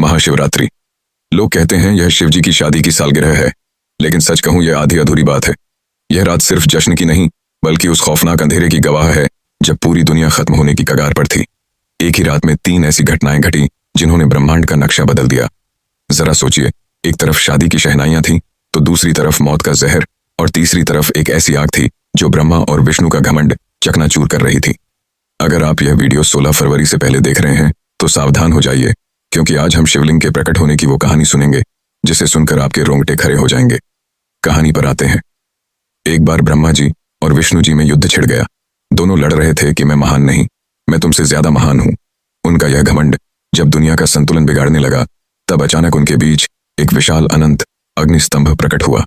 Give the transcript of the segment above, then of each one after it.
महाशिवरात्रि। लोग कहते हैं यह शिवजी की शादी की सालगिरह है, लेकिन सच कहूं यह आधी अधूरी बात है। यह रात सिर्फ जश्न की नहीं, बल्कि उस खौफनाक अंधेरे की गवाह है जब पूरी दुनिया खत्म होने की कगार पर थी। एक ही रात में 3 ऐसी घटनाएं घटी जिन्होंने ब्रह्मांड का नक्शा बदल दिया। जरा सोचिए, एक तरफ शादी की शहनाइयां थीं, तो दूसरी तरफ मौत का जहर, और तीसरी तरफ एक ऐसी आग थी जो ब्रह्मा और विष्णु का घमंड चकनाचूर कर रही थी। अगर आप यह वीडियो 16 फरवरी से पहले देख रहे हैं तो सावधान हो जाइए, क्योंकि आज हम शिवलिंग के प्रकट होने की वो कहानी सुनेंगे जिसे सुनकर आपके रोंगटे खड़े हो जाएंगे। कहानी पर आते हैं। एक बार ब्रह्मा जी और विष्णु जी में युद्ध छिड़ गया। दोनों लड़ रहे थे कि मैं महान नहीं, मैं तुमसे ज्यादा महान हूं। उनका यह घमंड जब दुनिया का संतुलन बिगाड़ने लगा, तब अचानक उनके बीच एक विशाल अनंत अग्निस्तंभ प्रकट हुआ।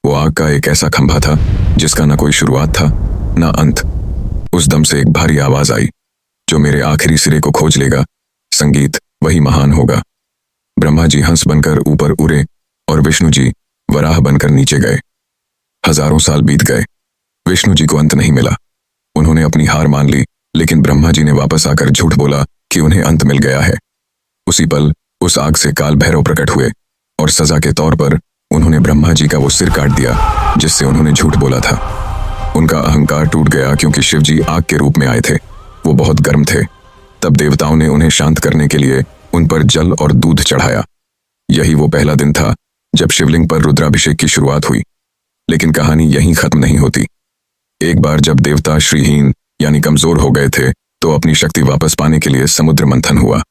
वो आग का एक ऐसा खंभा था जिसका न कोई शुरुआत था न अंत। उस दम से एक भारी आवाज आई, जो मेरे आखिरी सिरे को खोज लेगा, संगीत वही महान होगा। ब्रह्मा जी हंस बनकर ऊपर उड़े और विष्णु जी वराह बनकर नीचे गए। हजारों साल बीत गए, विष्णु जी को अंत नहीं मिला। उन्होंने अपनी हार मान ली, लेकिन ब्रह्मा जी ने वापस आकर झूठ बोला कि उन्हें अंत मिल गया है। उसी पल उस आग से काल भैरव प्रकट हुए और सजा के तौर पर उन्होंने ब्रह्मा जी का वो सिर काट दिया जिससे उन्होंने झूठ बोला था। उनका अहंकार टूट गया क्योंकि शिव जी आग के रूप में आए थे। वो बहुत गर्म थे। तब देवताओं ने उन्हें शांत करने के लिए उन पर जल और दूध चढ़ाया। यही वो पहला दिन था जब शिवलिंग पर रुद्राभिषेक की शुरुआत हुई। लेकिन कहानी यहीं खत्म नहीं होती। एक बार जब देवता श्रीहीन यानी कमजोर हो गए थे, तो अपनी शक्ति वापस पाने के लिए समुद्र मंथन हुआ।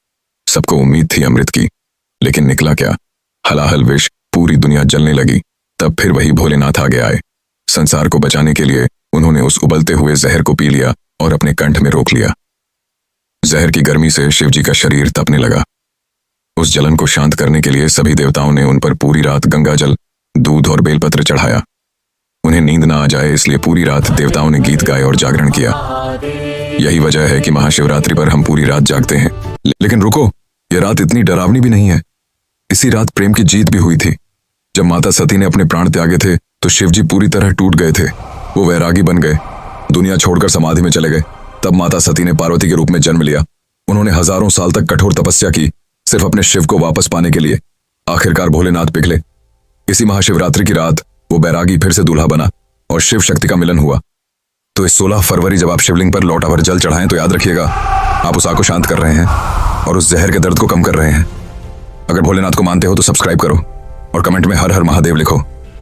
सबको उम्मीद थी अमृत की, लेकिन निकला क्या? हलाहल विष। पूरी दुनिया जलने लगी। तब फिर वही भोलेनाथ आगे आए। संसार को बचाने के लिए उन्होंने उस उबलते हुए जहर को पी लिया और अपने कंठ में रोक लिया। जहर की गर्मी से शिव जी का शरीर तपने लगा। उस जलन को शांत करने के लिए सभी देवताओं ने उन पर पूरी रात गंगा जल, दूध और बेलपत्र चढ़ाया। उन्हें नींद ना आ जाए, इसलिए पूरी रात देवताओं ने गीत गाए और जागरण किया। यही वजह है कि महाशिवरात्रि पर हम पूरी रात जागते हैं। लेकिन रुको, यह रात इतनी डरावनी भी नहीं है। इसी रात प्रेम की जीत भी हुई थी। जब माता सती ने अपने प्राण त्यागे थे, तो शिवजी पूरी तरह टूट गए थे। वो वैरागी बन गए, दुनिया छोड़कर समाधि में चले गए। तब माता सती ने पार्वती के रूप में जन्म लिया। उन्होंने हजारों साल तक कठोर तपस्या की, सिर्फ अपने शिव को वापस पाने के लिए। आखिरकार भोलेनाथ पिघले। इसी महाशिवरात्रि की रात वो बैरागी फिर से दूल्हा बना और शिव शक्ति का मिलन हुआ। तो इस 16 फरवरी जब आप शिवलिंग पर लोटा भर जल चढ़ाएं, तो याद रखिएगा, आप उस आग को शांत कर रहे हैं और उस जहर के दर्द को कम कर रहे हैं। अगर भोलेनाथ को मानते हो तो सब्सक्राइब करो और कमेंट में हर हर महादेव लिखो।